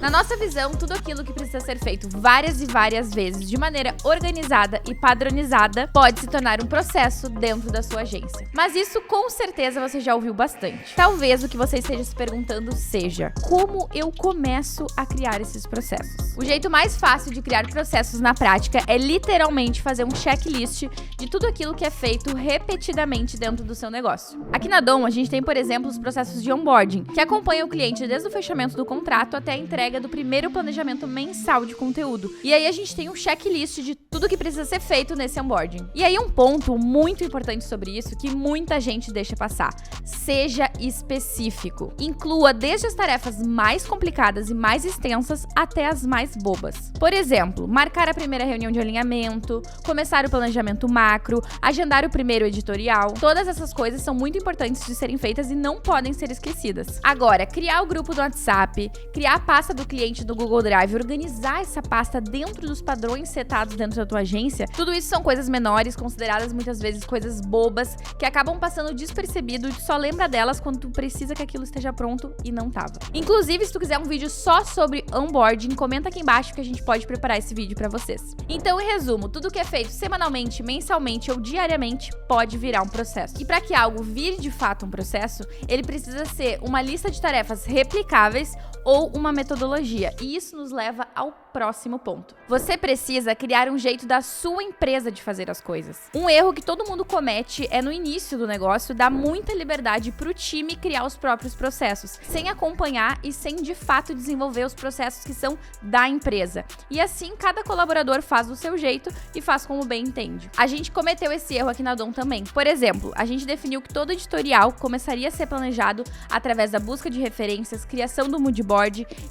Na nossa visão, tudo aquilo que precisa ser feito várias e várias vezes de maneira organizada e padronizada pode se tornar um processo dentro da sua agência. Mas isso com certeza você já ouviu bastante. Talvez o que você esteja se perguntando seja: como eu começo a criar esses processos? O jeito mais fácil de criar processos na prática é literalmente fazer um checklist de tudo aquilo que é feito repetidamente dentro do seu negócio. Aqui na Dom, a gente tem, por exemplo, os processos de onboarding, que acompanham o cliente desde o fechamento do contrato até a entrega do primeiro planejamento mensal de conteúdo. E aí a gente tem um checklist de tudo que precisa ser feito nesse onboarding. E aí um ponto muito importante sobre isso que muita gente deixa passar: seja específico. Inclua desde as tarefas mais complicadas e mais extensas até as mais bobas. Por exemplo, marcar a primeira reunião de alinhamento, começar o planejamento macro, agendar o primeiro editorial. Todas essas coisas são muito importantes de serem feitas e não podem ser esquecidas. Agora, criar o grupo do WhatsApp, criar a pasta do cliente do Google Drive, organizar essa pasta dentro dos padrões setados dentro da tua agência, tudo isso são coisas menores, consideradas muitas vezes coisas bobas, que acabam passando despercebido e tu só lembra delas quando tu precisa que aquilo esteja pronto e não tava. Inclusive, se tu quiser um vídeo só sobre onboarding, comenta aqui embaixo que a gente pode preparar esse vídeo pra vocês. Então, em resumo, tudo que é feito semanalmente, mensalmente ou diariamente pode virar um processo. E para que algo vire de fato um processo, ele precisa ser uma lista de tarefas replicáveis ou uma metodologia. E isso nos leva ao próximo ponto. Você precisa criar um jeito da sua empresa de fazer as coisas. Um erro que todo mundo comete é no início do negócio dar muita liberdade pro time criar os próprios processos, sem acompanhar e sem de fato desenvolver os processos que são da empresa. E assim, cada colaborador faz do seu jeito e faz como bem entende. A gente cometeu esse erro aqui na Dom também. Por exemplo, a gente definiu que todo editorial começaria a ser planejado através da busca de referências, criação do mood board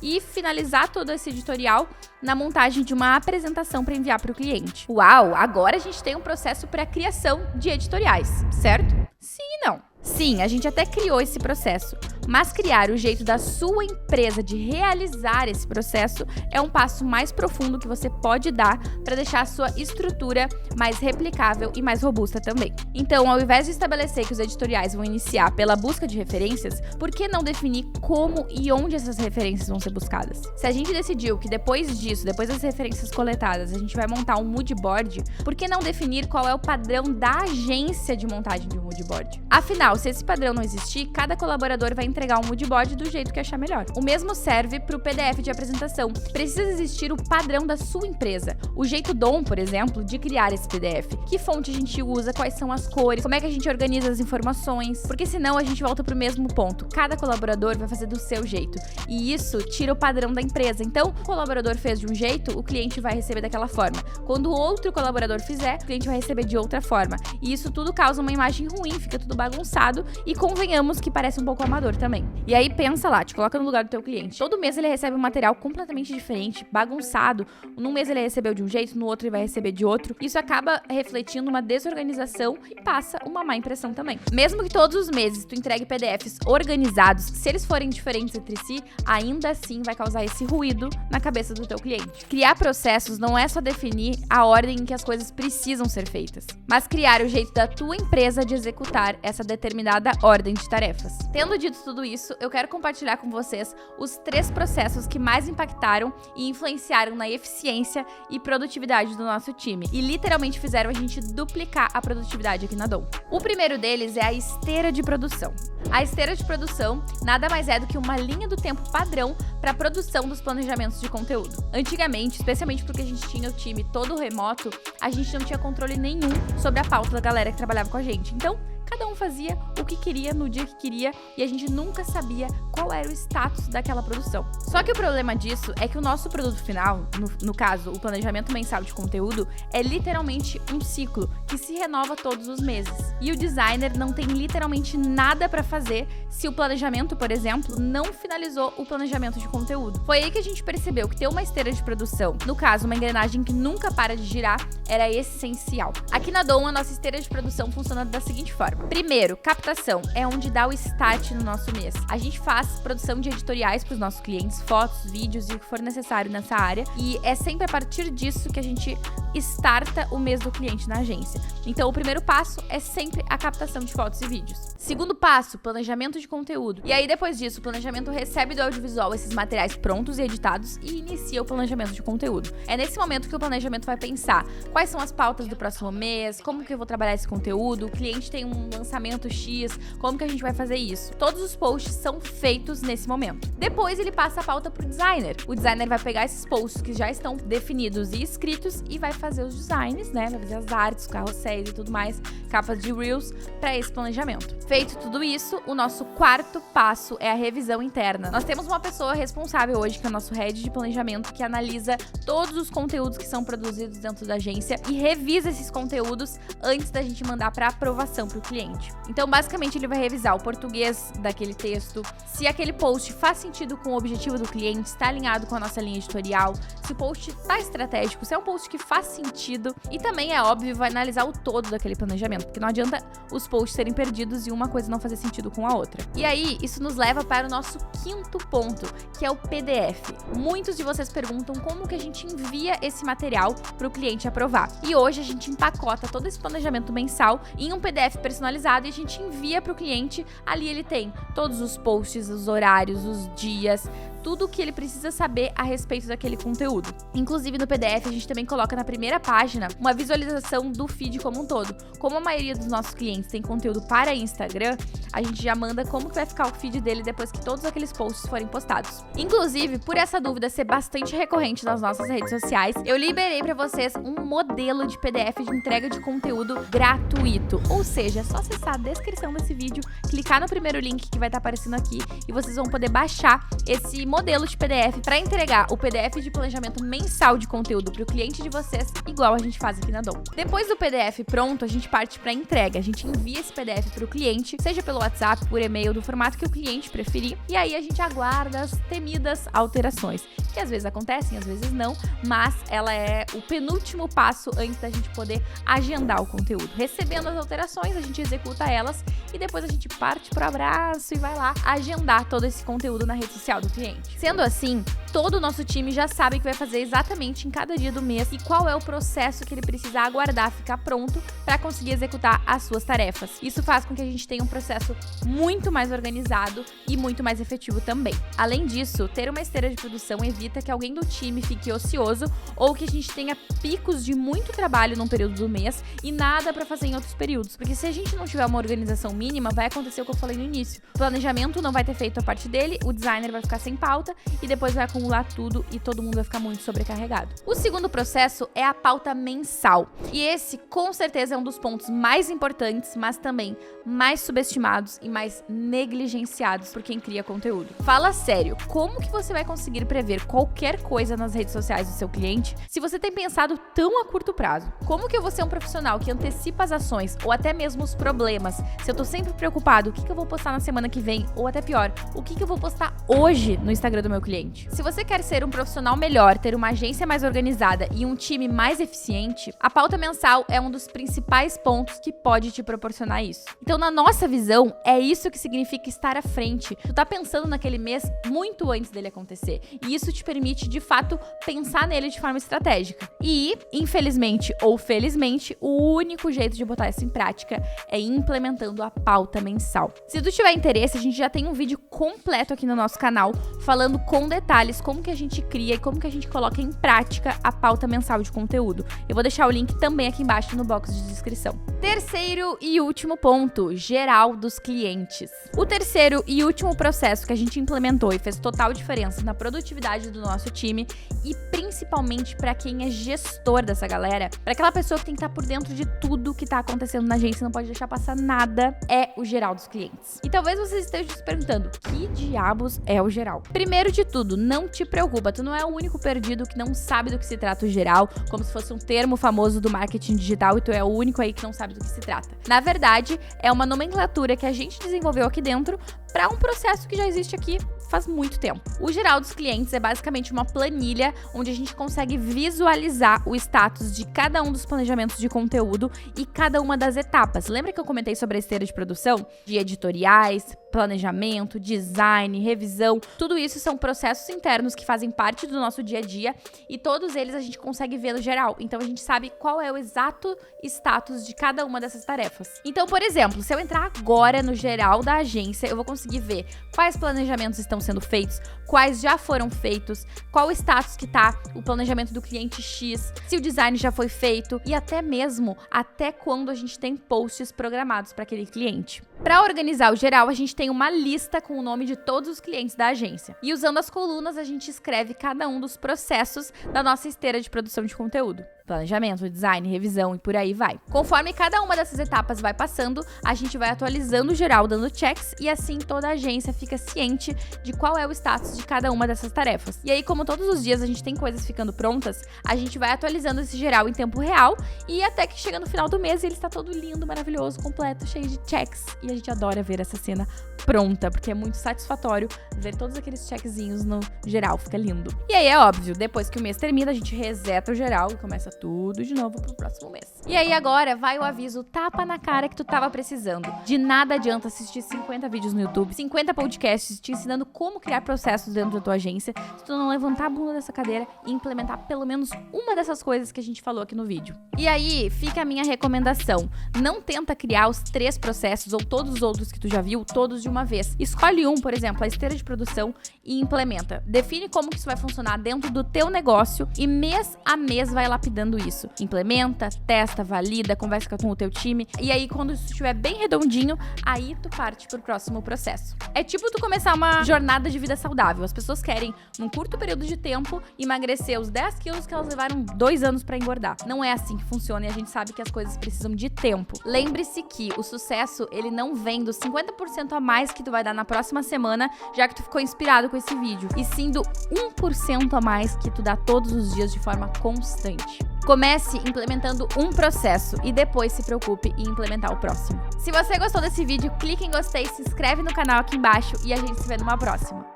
e finalizar todo esse editorial na montagem de uma apresentação para enviar para o cliente. Uau, agora a gente tem um processo para a criação de editoriais, certo? Sim e não. Sim, a gente até criou esse processo, mas criar o jeito da sua empresa de realizar esse processo é um passo mais profundo que você pode dar para deixar a sua estrutura mais replicável e mais robusta também. Então, ao invés de estabelecer que os editoriais vão iniciar pela busca de referências, por que não definir como e onde essas referências vão ser buscadas? Se a gente decidiu que depois disso, depois das referências coletadas, a gente vai montar um mood board, por que não definir qual é o padrão da agência de montagem de um mood board? Afinal, se esse padrão não existir, cada colaborador vai entregar um mood board do jeito que achar melhor. O mesmo serve para o PDF de apresentação. Precisa existir o padrão da sua empresa. O jeito Dom, por exemplo, de criar esse PDF. Que fonte a gente usa, quais são as cores, como é que a gente organiza as informações. Porque senão a gente volta para o mesmo ponto. Cada colaborador vai fazer do seu jeito. E isso tira o padrão da empresa. Então, o colaborador fez de um jeito, o cliente vai receber daquela forma. Quando o outro colaborador fizer, o cliente vai receber de outra forma. E isso tudo causa uma imagem ruim, fica tudo bagunçado e convenhamos que parece um pouco amador também. E aí pensa lá, te coloca no lugar do teu cliente. Todo mês ele recebe um material completamente diferente, bagunçado. Num mês ele recebeu de um jeito, no outro ele vai receber de outro. Isso acaba refletindo uma desorganização e passa uma má impressão também. Mesmo que todos os meses tu entregue PDFs organizados, se eles forem diferentes entre si, ainda assim vai causar esse ruído na cabeça do teu cliente. Criar processos não é só definir a ordem em que as coisas precisam ser feitas, mas criar o jeito da tua empresa de executar essa determinada ordem de tarefas. Tendo dito tudo isso, eu quero compartilhar com vocês os 3 processos que mais impactaram e influenciaram na eficiência e produtividade do nosso time e literalmente fizeram a gente duplicar a produtividade aqui na Dom. O primeiro deles é a esteira de produção. A esteira de produção nada mais é do que uma linha do tempo padrão para a produção dos planejamentos de conteúdo. Antigamente, especialmente porque a gente tinha o time todo remoto, a gente não tinha controle nenhum sobre a pauta da galera que trabalhava com a gente. Então, cada um fazia o que queria no dia que queria e a gente nunca sabia qual era o status daquela produção. Só que o problema disso é que o nosso produto final, no caso, o planejamento mensal de conteúdo, é literalmente um ciclo que se renova todos os meses. E o designer não tem literalmente nada para fazer se o planejamento, por exemplo, não finalizou o planejamento de conteúdo. Foi aí que a gente percebeu que ter uma esteira de produção, no caso, uma engrenagem que nunca para de girar, era essencial. Aqui na Dom, a nossa esteira de produção funciona da seguinte forma. Primeiro, captação é onde dá o start no nosso mês. A gente faz produção de editoriais para os nossos clientes, fotos, vídeos e o que for necessário nessa área. E é sempre a partir disso que a gente starta o mês do cliente na agência. Então, o primeiro passo é sempre a captação de fotos e vídeos. Segundo passo, planejamento de conteúdo. E aí, depois disso, o planejamento recebe do audiovisual esses materiais prontos e editados e inicia o planejamento de conteúdo. É nesse momento que o planejamento vai pensar quais são as pautas do próximo mês, como que eu vou trabalhar esse conteúdo, o cliente tem um lançamento X, como que a gente vai fazer isso. Todos os posts são feitos nesse momento. Depois, ele passa a pauta pro designer. O designer vai pegar esses posts que já estão definidos e escritos e vai fazer os designs, né? Vai fazer as artes, carrosséis e tudo mais, capas de Reels para esse planejamento. Feito tudo isso, o nosso quarto passo é a revisão interna. Nós temos uma pessoa responsável hoje, que é o nosso head de planejamento, que analisa todos os conteúdos que são produzidos dentro da agência e revisa esses conteúdos antes da gente mandar para aprovação para o cliente. Então, basicamente, ele vai revisar o português daquele texto, se aquele post faz sentido com o objetivo do cliente, está alinhado com a nossa linha editorial, se o post está estratégico, se é um post que faz sentido, e também, é óbvio, vai analisar o todo daquele planejamento, porque não adianta os posts serem perdidos e uma coisa não fazer sentido com a outra. E aí, isso nos leva para o nosso quinto ponto, que é o PDF. Muitos de vocês perguntam como que a gente envia esse material para o cliente aprovar. E hoje a gente empacota todo esse planejamento mensal em um PDF personalizado e a gente envia para o cliente. Ali ele tem todos os posts, os horários, os dias, tudo o que ele precisa saber a respeito daquele conteúdo. Inclusive, no PDF, a gente também coloca na primeira página uma visualização do feed como um todo. Como a maioria dos nossos clientes tem conteúdo para Instagram, a gente já manda como que vai ficar o feed dele depois que todos aqueles posts forem postados. Inclusive, por essa dúvida ser bastante recorrente nas nossas redes sociais, eu liberei para vocês um modelo de PDF de entrega de conteúdo gratuito. Ou seja, é só acessar a descrição desse vídeo, clicar no primeiro link que vai estar aparecendo aqui e vocês vão poder baixar esse modelo de PDF para entregar o PDF de planejamento mensal de conteúdo para o cliente de vocês, igual a gente faz aqui na Dom. Depois do PDF pronto, a gente parte para entrega. A gente envia esse PDF para o cliente, seja pelo WhatsApp, por e-mail, do formato que o cliente preferir, e aí a gente aguarda as temidas alterações, que às vezes acontecem, às vezes não, mas ela é o penúltimo passo antes da gente poder agendar o conteúdo. Recebendo as alterações, a gente executa elas e depois a gente parte pro abraço e vai lá agendar todo esse conteúdo na rede social do cliente. Sendo assim, todo o nosso time já sabe o que vai fazer exatamente em cada dia do mês e qual é o processo que ele precisa aguardar ficar pronto para conseguir executar as suas tarefas. Isso faz com que a gente tenha um processo muito mais organizado e muito mais efetivo também. Além disso, ter uma esteira de produção evita que alguém do time fique ocioso ou que a gente tenha picos de muito trabalho num período do mês e nada para fazer em outros períodos. Porque se a gente não tiver uma organização mínima, vai acontecer o que eu falei no início. O planejamento não vai ter feito a parte dele, o designer vai ficar sem pauta e depois vai acumular tudo e todo mundo vai ficar muito sobrecarregado. O segundo processo é a pauta mensal. E esse, com certeza, é um dos pontos mais importantes, mas também mais subestimados e mais negligenciados por quem cria conteúdo. Fala sério, como que você vai conseguir prever qualquer coisa nas redes sociais do seu cliente se você tem pensado tão a curto prazo? Como que eu vou ser um profissional que antecipa as ações ou até mesmo os problemas se eu tô sempre preocupado, o que eu vou postar na semana que vem? Ou até pior, o que eu vou postar hoje no Instagram do meu cliente? Se você quer ser um profissional melhor, ter uma agência mais organizada e um time mais eficiente, a pauta mensal é um dos principais pontos que pode te proporcionar isso. Então, na nossa visão, é isso que significa estar à frente. Tu tá pensando naquele mês muito antes dele acontecer. E isso te permite, de fato, pensar nele de forma estratégica. E, infelizmente ou felizmente, o único jeito de botar isso em prática é implementando a pauta mensal. Se tu tiver interesse, a gente já tem um vídeo completo aqui no nosso canal falando com detalhes como que a gente cria e como que a gente coloca em prática a pauta mensal de conteúdo. Eu vou deixar o link também aqui embaixo no box de descrição. Terceiro e último ponto, geral dos clientes. O terceiro e último processo que a gente implementou e fez total diferença na produtividade do nosso time e principalmente para quem é gestor dessa galera, para aquela pessoa que tem que estar por dentro de tudo que tá acontecendo na agência, não pode deixar passar nada, é o geral dos clientes. E talvez vocês estejam se perguntando, que diabos é o geral? Primeiro de tudo, não te preocupa, tu não é o único perdido que não sabe do que se trata o geral, como se fosse um termo famoso do marketing digital e tu é o único aí que não sabe do que se trata. Na verdade, é uma nomenclatura que a gente desenvolveu aqui dentro para um processo que já existe aqui faz muito tempo. O geral dos clientes é basicamente uma planilha onde a gente consegue visualizar o status de cada um dos planejamentos de conteúdo e cada uma das etapas. Lembra que eu comentei sobre a esteira de produção? De editoriais, planejamento, design, revisão, tudo isso são processos internos que fazem parte do nosso dia a dia e todos eles a gente consegue ver no geral. Então a gente sabe qual é o exato status de cada uma dessas tarefas. Então, por exemplo, se eu entrar agora no geral da agência, eu vou conseguir ver quais planejamentos estão sendo feitos, quais já foram feitos, qual o status que tá o planejamento do cliente X, se o design já foi feito e até mesmo até quando a gente tem posts programados para aquele cliente. Para organizar o geral, a gente tem uma lista com o nome de todos os clientes da agência. E usando as colunas, a gente escreve cada um dos processos da nossa esteira de produção de conteúdo. Planejamento, design, revisão e por aí vai. Conforme cada uma dessas etapas vai passando, a gente vai atualizando o geral, dando checks, e assim toda a agência fica ciente de qual é o status de cada uma dessas tarefas. E aí, como todos os dias a gente tem coisas ficando prontas, a gente vai atualizando esse geral em tempo real e até que chega no final do mês e ele está todo lindo, maravilhoso, completo, cheio de checks. E a gente adora ver essa cena pronta, porque é muito satisfatório ver todos aqueles checkzinhos no geral, fica lindo. E aí é óbvio, depois que o mês termina, a gente reseta o geral e começa tudo de novo pro próximo mês. E aí agora vai o aviso tapa na cara que tu tava precisando. De nada adianta assistir 50 vídeos no YouTube, 50 podcasts te ensinando como criar processos dentro da tua agência, se tu não levantar a bunda dessa cadeira e implementar pelo menos uma dessas coisas que a gente falou aqui no vídeo. E aí fica a minha recomendação. Não tenta criar os 3 processos ou todos os outros que tu já viu, todos de uma vez. Escolhe um, por exemplo, a esteira de produção e implementa. Define como que isso vai funcionar dentro do teu negócio e mês a mês vai lapidando isso. Implementa, testa, valida, conversa com o teu time e aí quando isso estiver bem redondinho, aí tu parte pro próximo processo. É tipo tu começar uma jornada de vida saudável. As pessoas querem, num curto período de tempo, emagrecer os 10 quilos que elas levaram 2 anos pra engordar. Não é assim que funciona e a gente sabe que as coisas precisam de tempo. Lembre-se que o sucesso, ele não vem dos 50% a mais que tu vai dar na próxima semana, já que tu ficou inspirado com esse vídeo, e sim do 1% a mais que tu dá todos os dias de forma constante. Comece implementando um processo e depois se preocupe em implementar o próximo. Se você gostou desse vídeo, clique em gostei, se inscreve no canal aqui embaixo e a gente se vê numa próxima.